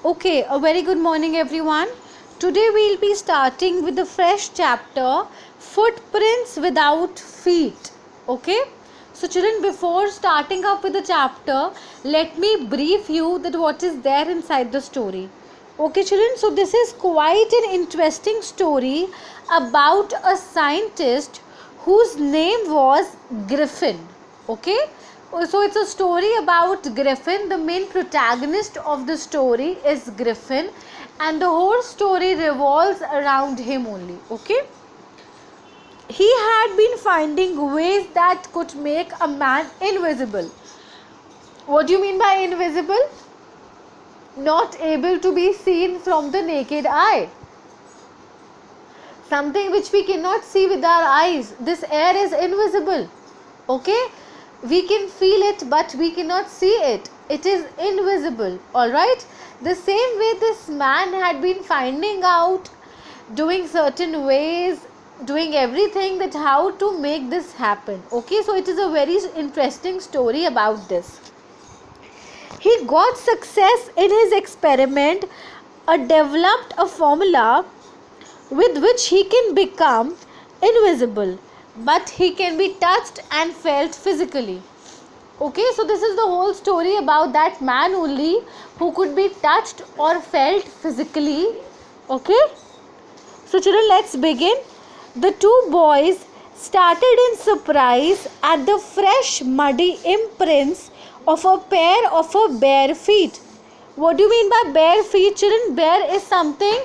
Okay, a very good morning, everyone. Today we'll be starting with the fresh chapter Footprints Without Feet. Okay, so children, before starting up with the chapter, let me brief you that what is there inside the story. Okay, children, so this is quite an interesting story about a scientist whose name was Griffin. Okay, so it's a story about Griffin. The main protagonist of the story is Griffin, and the whole story revolves around him only. Okay, he had been finding ways that could make a man invisible. What do you mean by invisible? Not able to be seen from the naked eye. Something which we cannot see with our eyes. This air is invisible. Okay, we can feel it, but we cannot see it. It is invisible. All right, the same way this man had been finding out, doing certain ways, doing everything, that how to make this happen. Okay, so it is a very interesting story about this. He got success in his experiment, developed a formula with which he can become invisible, but he can be touched and felt physically. Okay, so this is the whole story about that man only who could be touched or felt physically. Okay, so children, let's begin. The two boys started in surprise at the fresh muddy imprints of a pair of bare feet. What do you mean by bare feet, children? Bare is something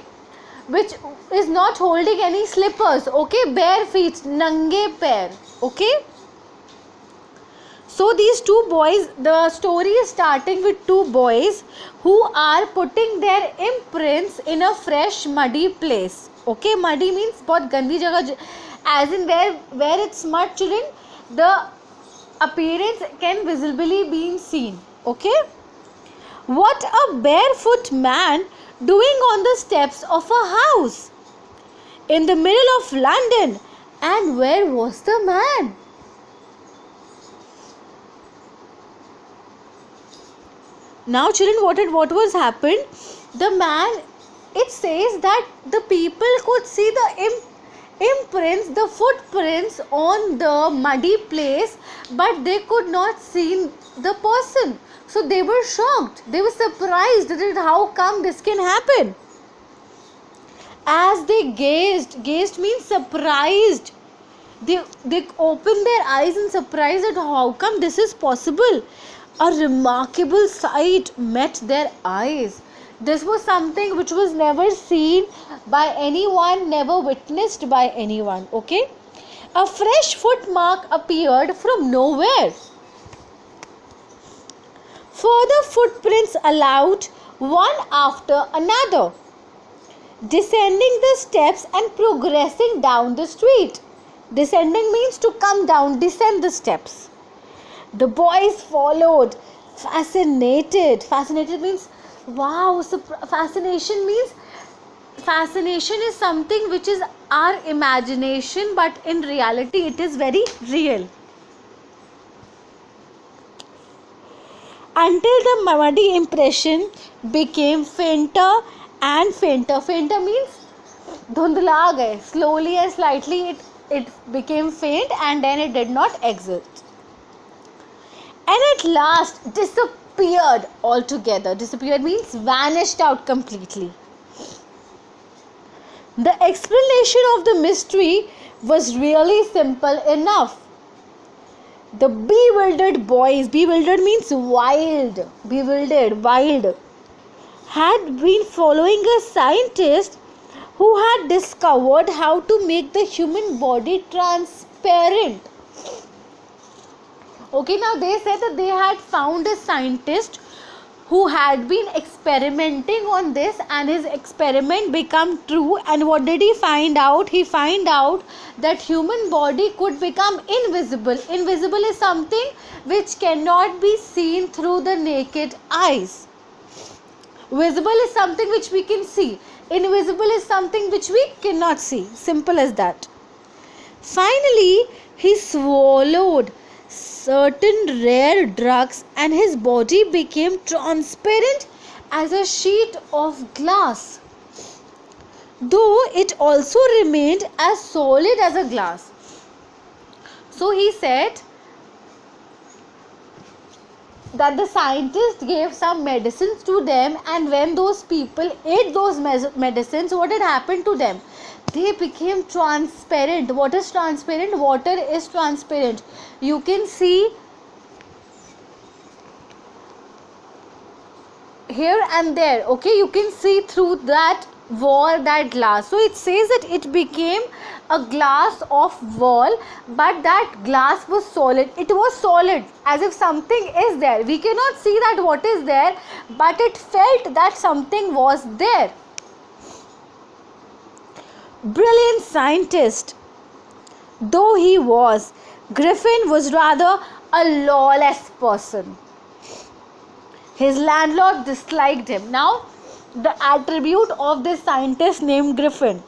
which is not holding any slippers. Okay, bare feet, nange pair. Okay, so these two boys, the story is starting with two boys who are putting their imprints in a fresh muddy place. Okay, muddy means बहुत गंदी जगह, as in where it's mud, children, the appearance can visibly be seen. Okay, what a barefoot man doing on the steps of a house in the middle of London. And where was the man? Now children, what was happened? The man, it says that the people could see the imprints, the footprints on the muddy place, but they could not see the person. So they were shocked, they were surprised that how come this can happen. As they gazed means surprised, they opened their eyes in surprise that how come this is possible. A remarkable sight met their eyes. This was something which was never seen by anyone, never witnessed by anyone. Okay, a fresh footmark appeared from nowhere. Further footprints allowed, one after another, descending the steps and progressing down the street. Descending means to come down, descend the steps. The boys followed, fascinated. Fascinated means wow. So fascination means, fascination is something which is our imagination, but in reality it is very real. Until the muddy impression became fainter and fainter. Fainter means dhundla gaye. Slowly and slightly it became faint, and then it did not exist. And at last disappeared altogether. Disappeared means vanished out completely. The explanation of the mystery was really simple enough. The bewildered boys, bewildered means wild, bewildered, wild, had been following a scientist who had discovered how to make the human body transparent. Okay, now they said that they had found a scientist who had been experimenting on this, and his experiment became true. And what did he find out? He found out that human body could become invisible. Invisible is something which cannot be seen through the naked eyes. Visible is something which we can see. Invisible is something which we cannot see. Simple as that. Finally, he swallowed certain rare drugs and his body became transparent as a sheet of glass, though it also remained as solid as a glass. So he said that the scientist gave some medicines to them, and when those people ate those medicines, what had happened to them? They became transparent. What is transparent? Water is transparent. You can see here and there, okay, you can see through that wall, that glass. So it says that it became a glass of wall, but that glass was solid. It was solid, as if something is there. We cannot see that what is there, but it felt that something was there. Brilliant scientist though he was, Griffin was rather a lawless person. His landlord disliked him. Now, the attribute of this scientist named Griffin.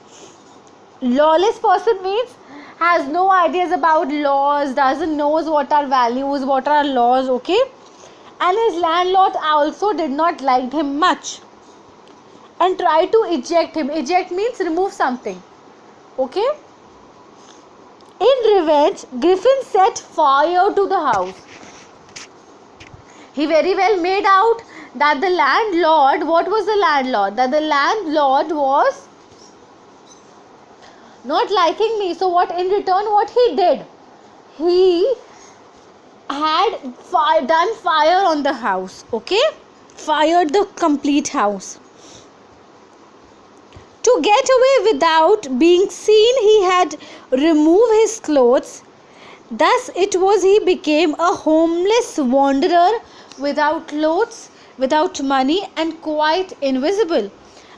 Lawless person means has no ideas about laws, doesn't knows what are values, what are laws, okay? And his landlord also did not like him much and tried to eject him. Eject means remove something, okay? In revenge, Griffin set fire to the house. He very well made out that the landlord, what was the landlord? That the landlord was not liking me. So what in return, what he did? He had done fire on the house, okay? Fired the complete house. To get away without being seen, he had removed his clothes. Thus it was he became a homeless wanderer, without clothes, without money, and quite invisible,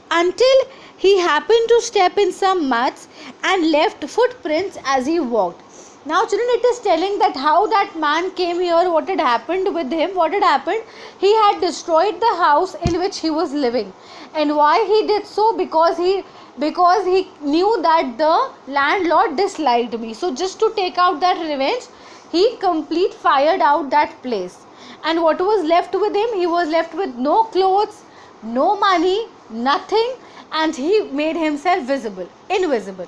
until he happened to step in some muds and left footprints as he walked. Now children, it is telling that how that man came here, what had happened with him. What had happened? He had destroyed the house in which he was living. And why he did so? Because he knew that the landlord disliked me. So just to take out that revenge, he fired out that place. And what was left with him? He was left with no clothes, no money, nothing, and he made himself invisible.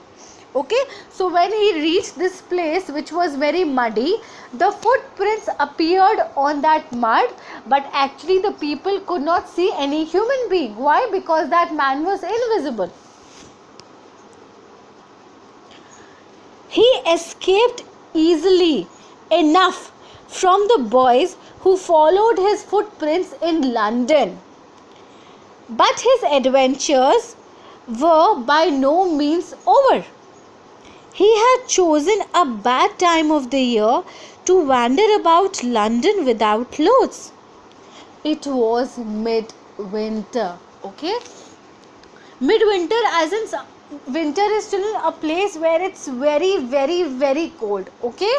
Okay, so when he reached this place, which was very muddy, the footprints appeared on that mud, but actually the people could not see any human being. Why? Because that man was invisible. He escaped easily enough from the boys who followed his footprints in London. But his adventures were by no means over. He had chosen a bad time of the year to wander about London without clothes. It was midwinter, okay? Midwinter, as in winter is still a place where it's very, very, very cold, okay?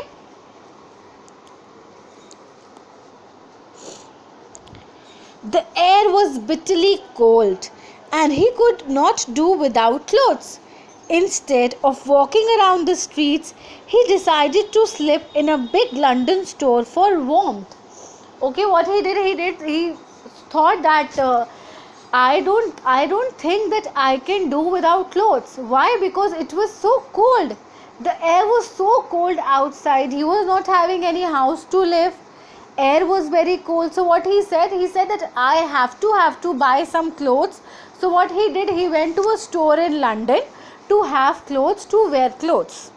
The air was bitterly cold and he could not do without clothes. Instead of walking around the streets, he decided to slip in a big London store for warmth. Okay, what he did, he thought that I don't think that I can do without clothes. Why? Because it was so cold. The air was so cold outside. He was not having any house to live. Air was very cold. So what he said that I have to buy some clothes. So what he did, he went to a store in London to have clothes, to wear clothes.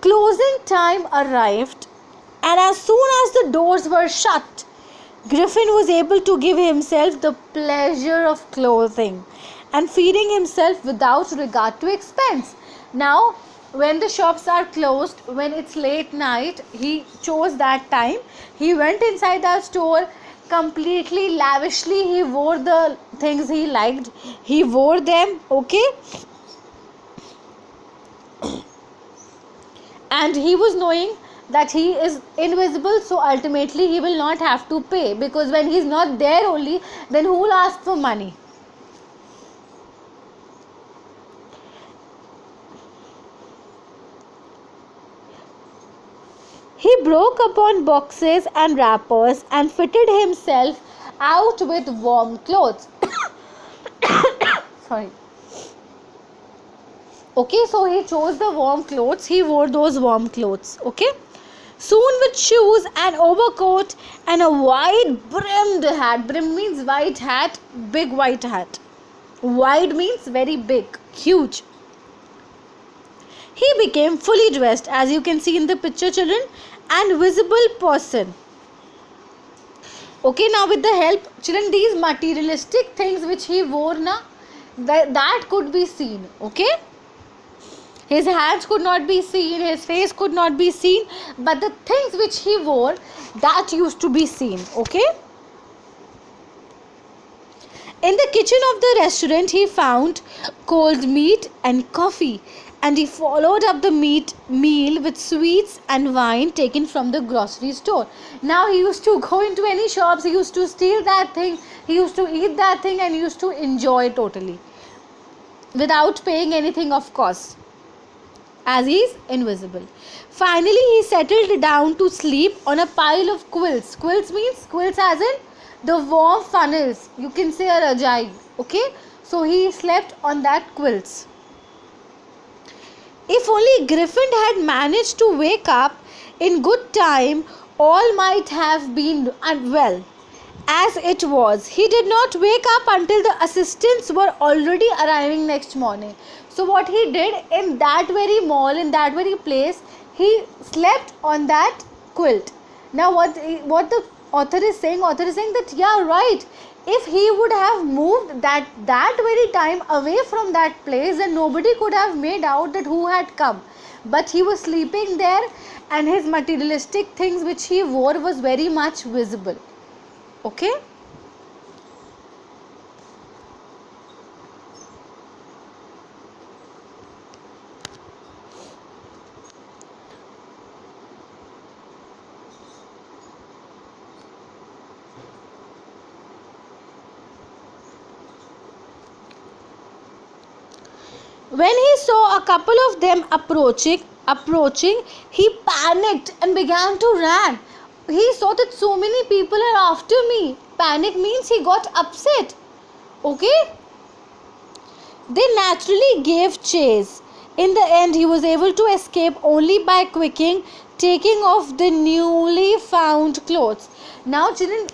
Closing time arrived, and as soon as the doors were shut, Griffin was able to give himself the pleasure of clothing and feeding himself without regard to expense. Now, when the shops are closed, when it's late night, he chose that time. He went inside that store completely lavishly. He wore the things he liked. He wore them, okay? And he was knowing that he is invisible, so ultimately he will not have to pay, because when he is not there only, then who will ask for money? He broke upon boxes and wrappers and fitted himself out with warm clothes. Sorry. Okay, so he chose the warm clothes. He wore those warm clothes. Okay. Soon with shoes and overcoat and a wide brimmed hat. Brim means white hat, big white hat. Wide means very big, huge. He became fully dressed, as you can see in the picture, children, and visible person. Okay, now with the help, children, these materialistic things which he wore, that could be seen. Okay, his hands could not be seen, his face could not be seen, but the things which he wore, that used to be seen. Okay. In the kitchen of the restaurant, he found cold meat and coffee, and he followed up the meal with sweets and wine taken from the grocery store. Now he used to go into any shops, he used to steal that thing, he used to eat that thing, and he used to enjoy totally without paying anything, of course, as he is invisible. Finally, he settled down to sleep on a pile of quilts. Quilts means quilts as in the warm funnels. You can say a rajai. Okay, so he slept on that quilts. If only Griffin had managed to wake up in good time, all might have been well. As it was, he did not wake up until the assistants were already arriving next morning. So what he did in that very mall, in that very place, he slept on that quilt. Now what the author is saying that, yeah, right, if he would have moved that very time away from that place, then nobody could have made out that who had come. But he was sleeping there, and his materialistic things which he wore was very much visible. Okay. When he saw a couple of them approaching, he panicked and began to run. He saw that so many people are after me. Panic means he got upset. Okay? They naturally gave chase. In the end, he was able to escape only by taking off the newly found clothes. Now, children,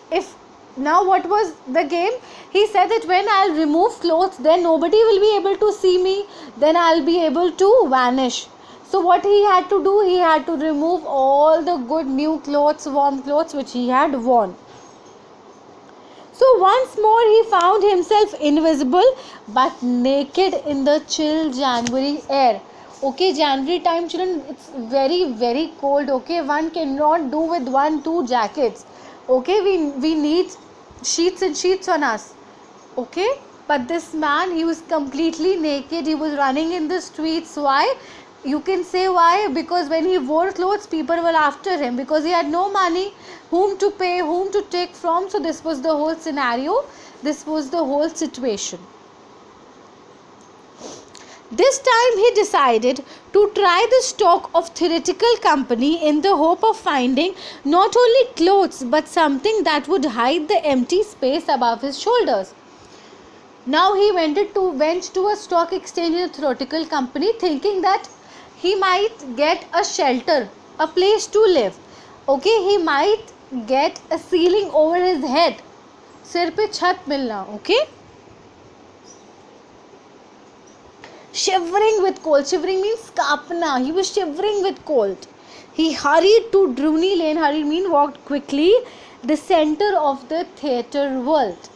what was the game? He said that when I'll remove clothes, then nobody will be able to see me. Then I'll be able to vanish. So what he had to do? He had to remove all the good new clothes, warm clothes which he had worn. So once more he found himself invisible but naked in the chill January air. Okay, January time, children, it's very, very cold. Okay, one cannot do with 1-2 jackets. Okay, we need sheets and sheets on us. Okay, but this man, he was completely naked. He was running in the streets. Why? You can say why? Because when he wore clothes, people were after him, because he had no money, whom to pay, whom to take from. So this was the whole scenario. This was the whole situation. This time he decided to try the stock of theatrical company in the hope of finding not only clothes but something that would hide the empty space above his shoulders. Now he went to a stock exchange in a theatrical company, thinking that he might get a shelter, a place to live. Okay, he might get a ceiling over his head. Sir pe chhat milna. Okay. Shivering with cold. Shivering means kapna. He was shivering with cold. He hurried to Drury Lane. Hurried means walked quickly. The center of the theatre world.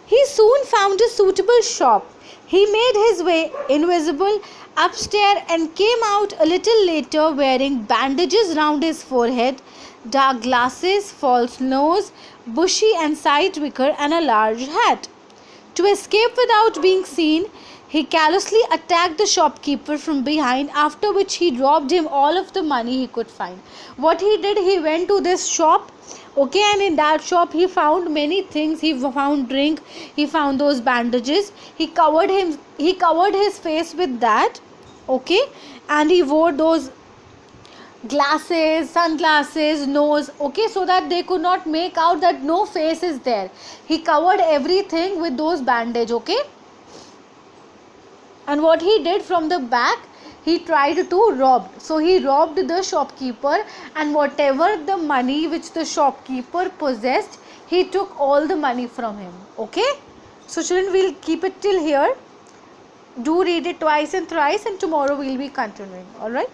He soon found a suitable shop. He made his way invisible upstairs and came out a little later wearing bandages round his forehead, dark glasses, false nose, bushy and side wicker, and a large hat. To escape without being seen, he callously attacked the shopkeeper from behind, after which he robbed him all of the money he could find. What he did, he went to this shop, okay, and in that shop he found many things. He found drink, he found those bandages, he covered his face with that, okay, and he wore those glasses, sunglasses, nose, okay, so that they could not make out that no face is there. He covered everything with those bandage, okay. And what he did from the back, he tried to rob. So he robbed the shopkeeper, and whatever the money which the shopkeeper possessed, he took all the money from him, okay. So children, we'll keep it till here. Do read it twice and thrice, and tomorrow we'll be continuing. All right.